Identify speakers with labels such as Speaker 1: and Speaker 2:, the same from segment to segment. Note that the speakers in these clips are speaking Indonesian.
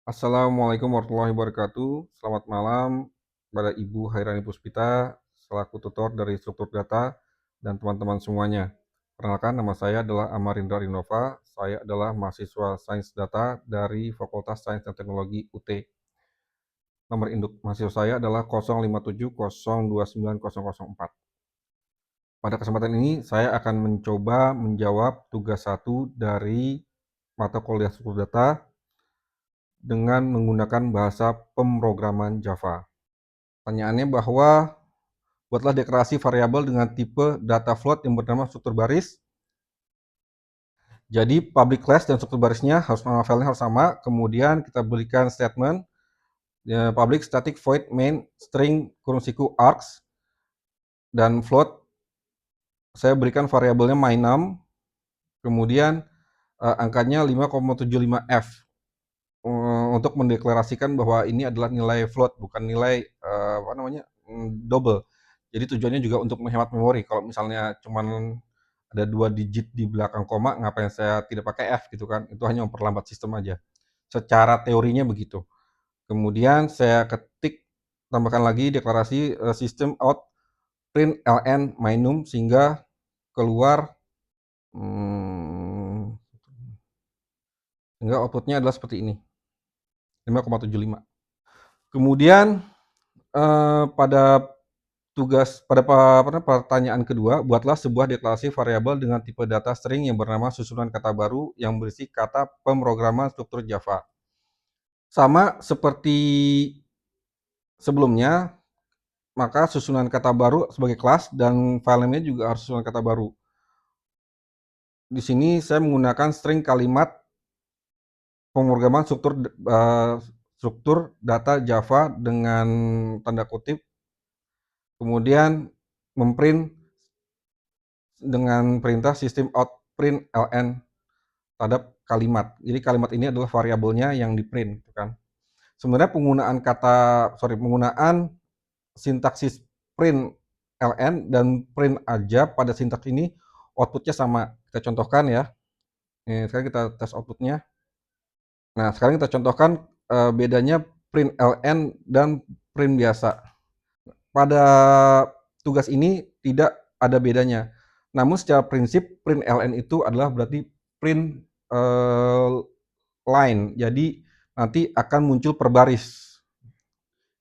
Speaker 1: Assalamualaikum warahmatullahi wabarakatuh. Selamat malam kepada Ibu Hairani Puspita selaku tutor dari struktur data dan teman-teman semuanya. Perkenalkan, nama saya adalah Amarindra Rinova. Saya adalah mahasiswa Sains Data dari Fakultas Sains dan Teknologi UT. Nomor induk mahasiswa saya adalah 0570290004. Pada kesempatan ini saya akan mencoba menjawab tugas 1 dari mata kuliah struktur data dengan menggunakan bahasa pemrograman Java. Pertanyaannya bahwa buatlah deklarasi variabel dengan tipe data float yang bernama struktur baris. Jadi public class dan struktur barisnya harus nama filenya harus sama. Kemudian kita berikan statement public static void main string kurung siku args dan float. Saya berikan variabelnya my_num. Kemudian angkanya 5,75f untuk mendeklarasikan bahwa ini adalah nilai float, bukan nilai double. Jadi tujuannya juga untuk menghemat memori. Kalau misalnya cuman ada 2 digit di belakang koma, ngapain saya tidak pakai F gitu kan? Itu hanya memperlambat sistem aja. Secara teorinya begitu. Kemudian saya tambahkan lagi deklarasi system out print ln my_num sehingga keluar sehingga outputnya adalah seperti ini, 5,75. Kemudian pada pertanyaan kedua, buatlah sebuah deklarasi variabel dengan tipe data string yang bernama susunan kata baru yang berisi kata pemrograman struktur Java. Sama seperti sebelumnya, maka susunan kata baru sebagai kelas dan filenya juga harus susunan kata baru. Di sini saya menggunakan string kalimat pemrograman struktur data Java dengan tanda kutip, kemudian memprint dengan perintah system out print ln terhadap kalimat. Jadi kalimat ini adalah variabelnya yang di-print, gitu kan. Sebenarnya penggunaan sintaksis print ln dan print aja pada sintaks ini outputnya sama. Kita contohkan ya. Sekarang kita tes outputnya. Nah, sekarang kita contohkan bedanya print ln dan print biasa. Pada tugas ini tidak ada bedanya. Namun secara prinsip print ln itu adalah berarti print line. Jadi nanti akan muncul per baris.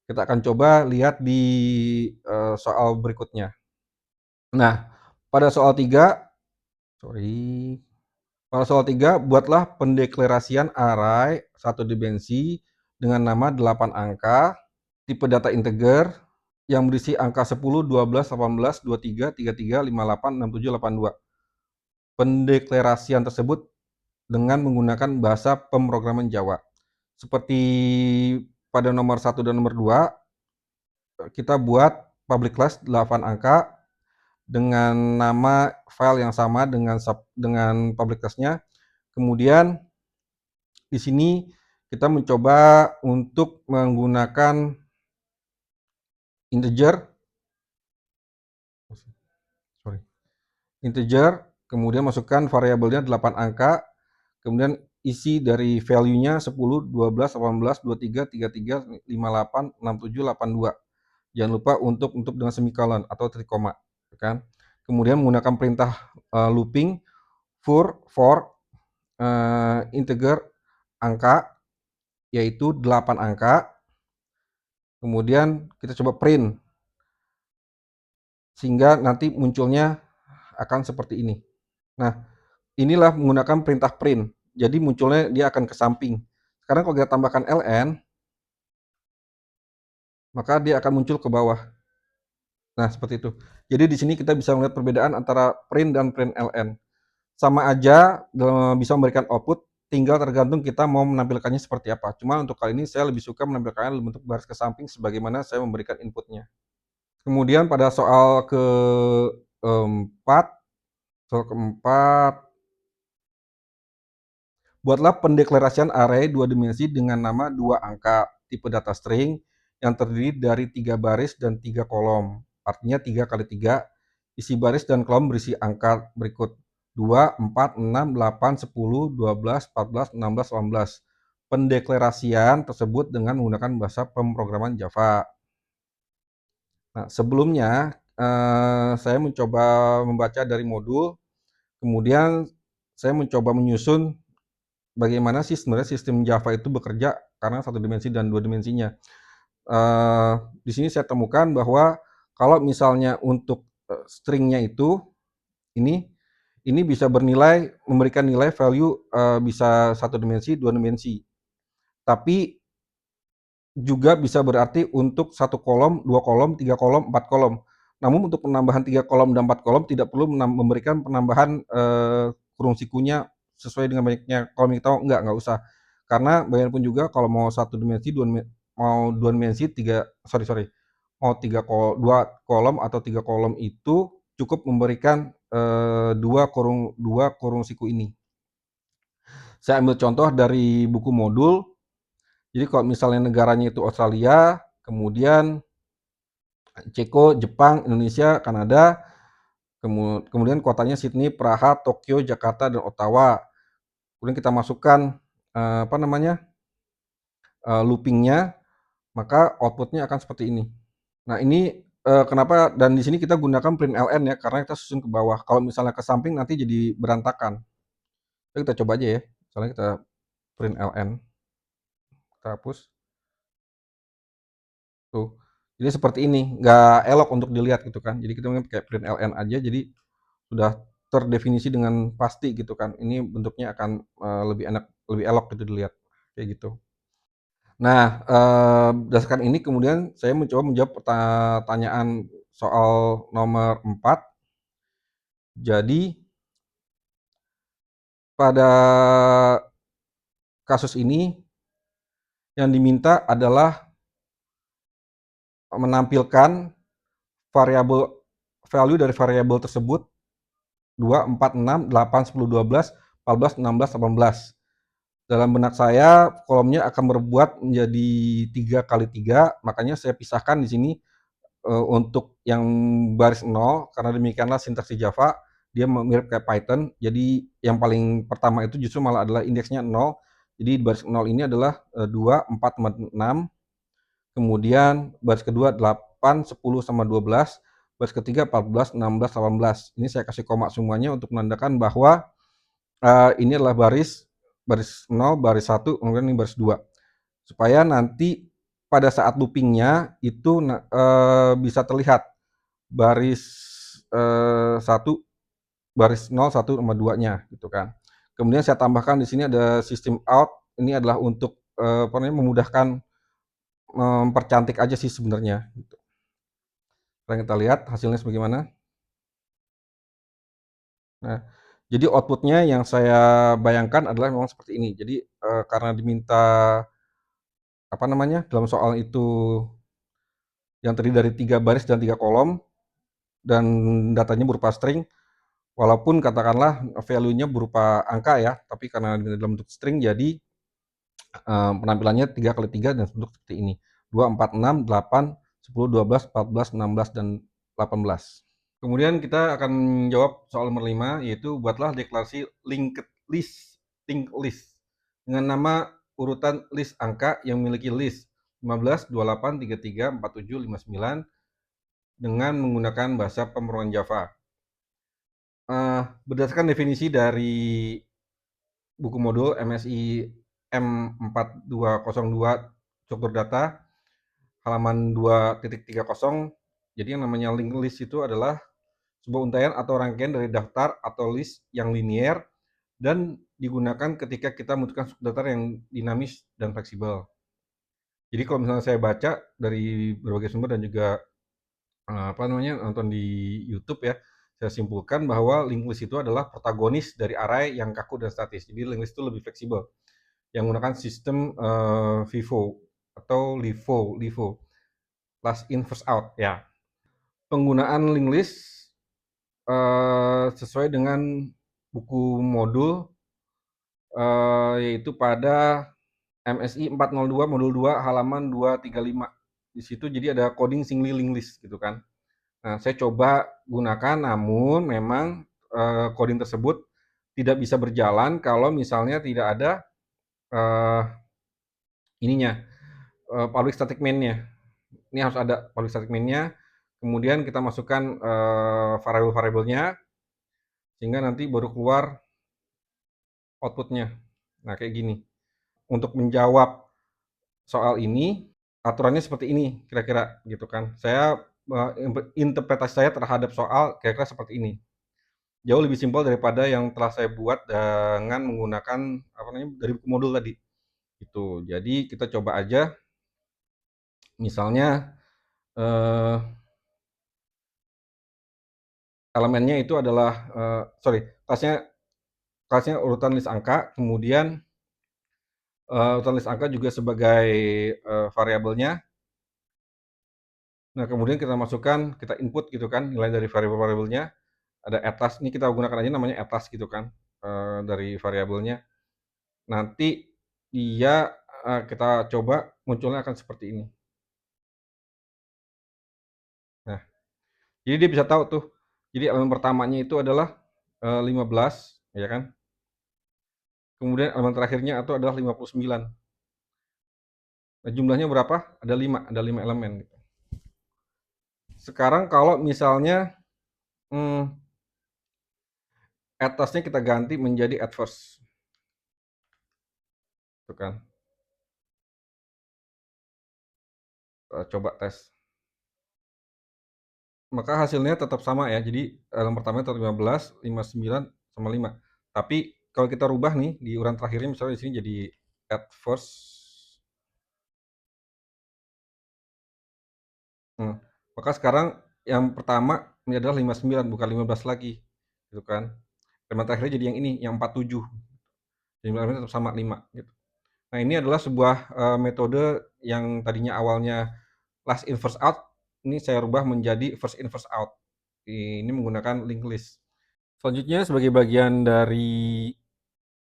Speaker 1: Kita akan coba lihat di soal berikutnya. Nah, pada soal 3, buatlah pendeklarasian array satu dimensi dengan nama 8 angka, tipe data integer, yang berisi angka 10, 12, 18, 23, 33, 58, 67, 82. Pendeklarasian tersebut dengan menggunakan bahasa pemrograman Java. Seperti pada nomor 1 dan nomor 2, kita buat public class 8 angka dengan nama file yang sama dengan public class-nya. Kemudian di sini kita mencoba untuk menggunakan integer, kemudian masukkan variabelnya 8 angka, kemudian isi dari value-nya 10, 12, 18, 23, 33, 58, 67, 82. Jangan lupa untuk dengan semikolon atau titik koma, kan. Kemudian menggunakan perintah looping for integer angka, yaitu 8 angka. Kemudian kita coba print, sehingga nanti munculnya akan seperti ini. Nah, inilah menggunakan perintah print. Jadi munculnya dia akan ke samping. Sekarang kalau kita tambahkan ln, maka dia akan muncul ke bawah. Nah, seperti itu. Jadi di sini kita bisa melihat perbedaan antara print dan print ln. Sama aja bisa memberikan output, tinggal tergantung kita mau menampilkannya seperti apa. Cuma untuk kali ini saya lebih suka menampilkannya dalam bentuk baris ke samping sebagaimana saya memberikan inputnya. Kemudian pada soal keempat, buatlah pendeklarasian array 2 dimensi dengan nama 2 angka tipe data string yang terdiri dari 3 baris dan 3 kolom. Artinya 3 kali 3, isi baris dan kolom berisi angka berikut: 2, 4, 6, 8, 10, 12, 14, 16, 18. pendeklarasian tersebut dengan menggunakan bahasa pemrograman Java. Nah, sebelumnya saya mencoba membaca dari modul, kemudian saya mencoba menyusun bagaimana sih sebenarnya sistem Java itu bekerja karena satu dimensi dan dua dimensinya. Di sini saya temukan bahwa kalau misalnya untuk stringnya itu ini bisa memberikan nilai value bisa satu dimensi, dua dimensi. Tapi juga bisa berarti untuk satu kolom, dua kolom, tiga kolom, empat kolom. Namun untuk penambahan tiga kolom dan empat kolom tidak perlu memberikan penambahan kurung sikunya sesuai dengan banyaknya kolom yang kita nggak usah. Karena bagaimanapun juga kalau mau satu dimensi, mau dua dimensi, mau dua kolom atau tiga kolom itu cukup memberikan dua kurung siku ini. Saya ambil contoh dari buku modul. Jadi kalau misalnya negaranya itu Australia, kemudian Ceko, Jepang, Indonesia, Kanada, kemudian kotanya Sydney, Praha, Tokyo, Jakarta, dan Ottawa. Kemudian kita masukkan loopingnya, maka outputnya akan seperti ini. Nah ini kenapa, dan di sini kita gunakan print ln ya, karena kita susun ke bawah. Kalau misalnya ke samping nanti jadi berantakan. Kita coba aja ya, misalnya kita print ln, kita hapus. Tuh. Jadi seperti ini, nggak elok untuk dilihat gitu kan. Jadi kita pakai print ln aja, jadi sudah terdefinisi dengan pasti gitu kan. Ini bentuknya akan lebih enak, lebih elok gitu dilihat, kayak gitu. Nah, berdasarkan ini kemudian saya mencoba menjawab pertanyaan soal nomor 4. Jadi pada kasus ini yang diminta adalah menampilkan variabel value dari variabel tersebut 2, 4, 6, 8, 10, 12, 14, 16, 18. Dalam benak saya kolomnya akan berbuat menjadi 3 kali 3, makanya saya pisahkan di sini untuk yang baris 0, karena demikianlah sintaks di Java, dia mirip kayak Python. Jadi yang paling pertama itu justru malah adalah indeksnya 0. Jadi di baris 0 ini adalah 2, 4, 6. Kemudian baris kedua 8, 10 sama 12. Baris ketiga 14, 16, 18. Ini saya kasih koma semuanya untuk menandakan bahwa ini adalah baris 0, baris 1, kemudian ini baris 2. Supaya nanti pada saat loopingnya itu bisa terlihat baris 1, baris 0, 1 sama 2-nya gitu kan. Kemudian saya tambahkan di sini ada system out. Ini adalah untuk memudahkan mempercantik aja sih sebenarnya gitu. Sekarang kita lihat hasilnya bagaimana. Nah, jadi outputnya yang saya bayangkan adalah memang seperti ini. Jadi karena diminta dalam soal itu yang terdiri dari 3 baris dan 3 kolom dan datanya berupa string, walaupun katakanlah value-nya berupa angka ya, tapi karena dalam bentuk string jadi penampilannya 3 kali 3 dan bentuk seperti ini. 2, 4, 6, 8, 10, 12, 14, 16, dan 18. Kemudian kita akan menjawab soal nomor 5, yaitu buatlah deklarasi linked list dengan nama urutan list angka yang memiliki list 15, 28, 33, 47, 59 dengan menggunakan bahasa pemrograman Java. Berdasarkan definisi dari buku modul MSI M4202 struktur data halaman 2.30, jadi yang namanya linked list itu adalah sebuah untaian atau rangkaian dari daftar atau list yang linier dan digunakan ketika kita membutuhkan struktur data yang dinamis dan fleksibel. Jadi kalau misalnya saya baca dari berbagai sumber dan juga nonton di YouTube ya, saya simpulkan bahwa linked list itu adalah protagonis dari array yang kaku dan statis. Jadi linked list itu lebih fleksibel, yang menggunakan sistem FIFO atau LIFO, last in first out ya. Penggunaan linked list sesuai dengan buku modul yaitu pada MSI 402 modul 2 halaman 235. Di situ jadi ada coding singly linked list gitu kan. Nah, saya coba gunakan, namun memang coding tersebut tidak bisa berjalan kalau misalnya tidak ada ininya, public static main-nya. Ini harus ada public static main-nya, kemudian kita masukkan variabel-variabelnya, sehingga nanti baru keluar output-nya. Nah, kayak gini. Untuk menjawab soal ini, aturannya seperti ini kira-kira gitu kan. Saya interpretasi saya terhadap soal kira-kira seperti ini. Jauh lebih simpel daripada yang telah saya buat dengan menggunakan apa namanya dari buku modul tadi. Gitu. Jadi kita coba aja misalnya elemennya itu adalah kelasnya urutan list angka, kemudian urutan list angka juga sebagai variabelnya. Nah, kemudian kita masukkan, kita input gitu kan, nilai dari variabel-variabelnya. Ada atlas, ini kita gunakan aja namanya atlas gitu kan, dari variabelnya. Nanti dia kita coba munculnya akan seperti ini. Nah, jadi dia bisa tahu tuh. Jadi elemen pertamanya itu adalah 15, ya kan? Kemudian elemen terakhirnya itu adalah 59. Nah, jumlahnya berapa? Ada 5 elemen gitu. Sekarang kalau misalnya atasnya kita ganti menjadi adverse. Tuh kan. Coba tes. Maka hasilnya tetap sama ya. Jadi elemen pertama tetap 15, 59 sama 5. Tapi kalau kita rubah nih di urutan terakhirnya misalnya di sini jadi adverse. Maka sekarang yang pertama ini adalah 59 bukan 15 lagi. Gitu kan. Elemen terakhirnya jadi yang ini, yang 47. Jadi elemennya tetap sama 5 gitu. Nah, ini adalah sebuah metode yang tadinya awalnya last in first out, ini saya rubah menjadi first in first out. Ini menggunakan linked list. Selanjutnya sebagai bagian dari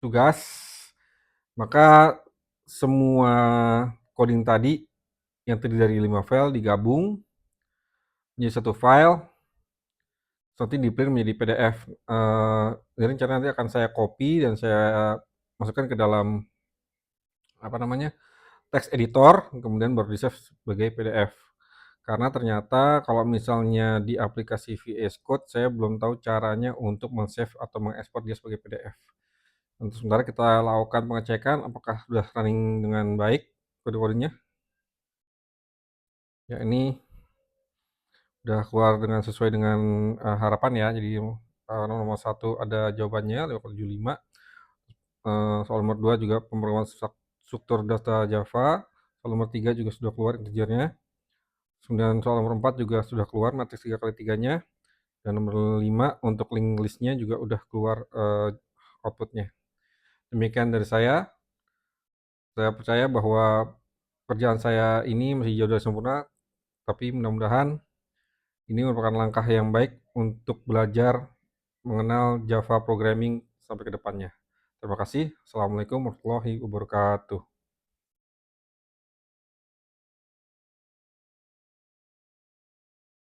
Speaker 1: tugas, maka semua coding tadi yang terdiri dari 5 file digabung menjadi satu file, nanti di-print menjadi PDF. Jadi rencana nanti akan saya copy dan saya masukkan ke dalam apa namanya text editor, kemudian baru di-save sebagai PDF. Karena ternyata kalau misalnya di aplikasi VS Code, saya belum tahu caranya untuk men-save atau mengekspor dia sebagai PDF. Untuk sementara kita lakukan pengecekan apakah sudah running dengan baik kode-kodenya. Ya, ini udah keluar dengan sesuai dengan harapan ya. Jadi nomor 1 ada jawabannya 5,75. Soal nomor 2 juga pemrograman struktur data Java. Soal nomor 3 juga sudah keluar integernya. Kemudian soal nomor 4 juga sudah keluar matriks 3x3-nya. Dan nomor 5 untuk link listnya juga udah keluar outputnya. Demikian dari saya. Saya percaya bahwa kerjaan saya ini masih jauh dari sempurna, tapi mudah-mudahan ini merupakan langkah yang baik untuk belajar mengenal Java programming sampai ke depannya. Terima kasih. Assalamualaikum warahmatullahi wabarakatuh.